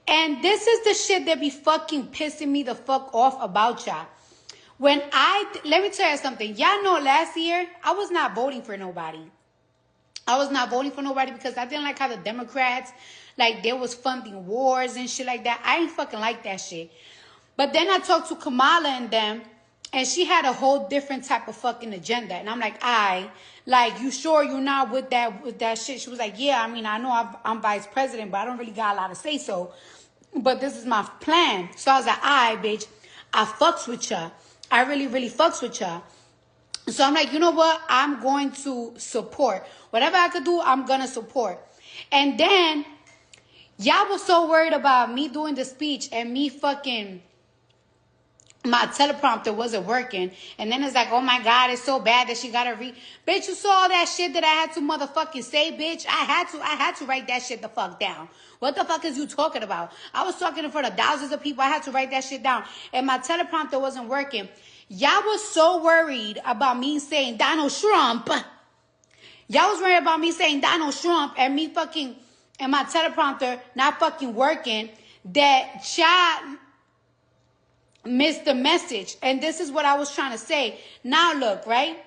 And this is the shit that be fucking pissing me the fuck off about y'all. Let me tell you something. Y'all know last year, I was not voting for nobody. I was not voting for nobody because I didn't like how the Democrats, like, they was funding wars and shit like that. I ain't fucking like that shit. But then I talked to Kamala and them, and she had a whole different type of fucking agenda. And I'm like, you sure you're not with that shit? She was like, yeah, I mean, I know I'm vice president, but I don't really got a lot to say so. But this is my plan. So I was like, bitch, I fucks with ya. I really, really fucks with ya. So I'm like, you know what? I'm going to support. Whatever I could do, I'm going to support. And then, y'all was so worried about me doing the speech and me fucking, my teleprompter wasn't working. And then it's like, oh my God, it's so bad that she got to read. Bitch, you saw all that shit that I had to motherfucking say, bitch. I had to write that shit the fuck down. What the fuck is you talking about? I was talking in front of thousands of people. I had to write that shit down. And my teleprompter wasn't working. Y'all was so worried about me saying Donald Trump. Y'all was worried about me saying Donald Trump and me fucking, and my teleprompter not fucking working, that y'all missed the message. And this is what I was trying to say. Now look, right?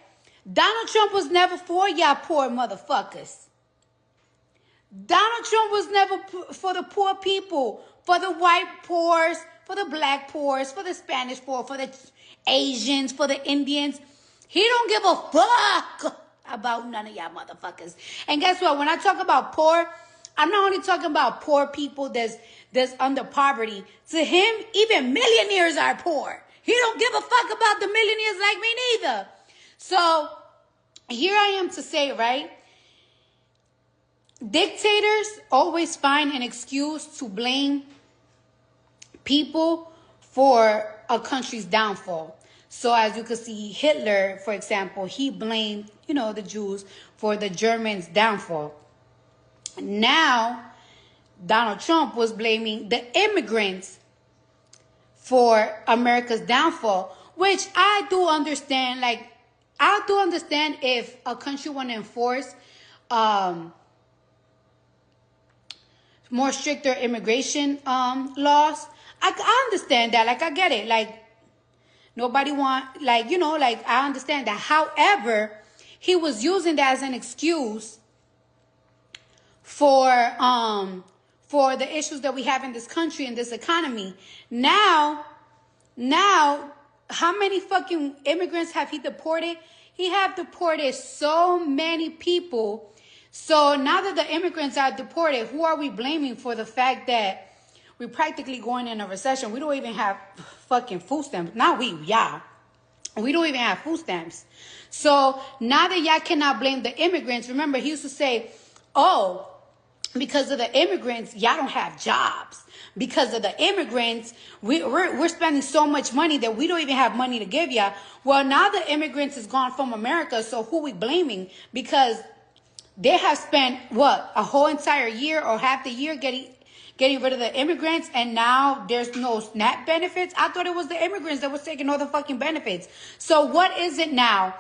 Donald Trump was never for y'all poor motherfuckers. Donald Trump was never for the poor people, for the white poors, for the black poors, for the Spanish poor, for the Asians, for the Indians. He don't give a fuck about none of y'all motherfuckers. And guess what? When I talk about poor, I'm not only talking about poor people that's under poverty. To him, even millionaires are poor. He don't give a fuck about the millionaires like me neither. So here I am to say, right? Dictators always find an excuse to blame people for a country's downfall. So as you can see, Hitler, for example, he blamed, the Jews for the Germans' downfall. Now, Donald Trump was blaming the immigrants for America's downfall, which I do understand. Like, I do understand if a country want to enforce more stricter immigration laws. I understand that. Like, I get it. Like, nobody want, I understand that. However, he was using that as an excuse for the issues that we have in this country and this economy. Now, how many fucking immigrants have he deported? He have deported so many people. So now that the immigrants are deported, who are we blaming for the fact that we're practically going in a recession? We don't even have fucking food stamps. Not we, y'all. We don't even have food stamps. So now that y'all cannot blame the immigrants, remember he used to say, oh, because of the immigrants, y'all don't have jobs. Because of the immigrants, we're spending so much money that we don't even have money to give y'all. Well, now the immigrants is gone from America, so who we blaming? Because they have spent, a whole entire year or half the year getting rid of the immigrants, and now there's no SNAP benefits? I thought it was the immigrants that was taking all the fucking benefits. So what is it now?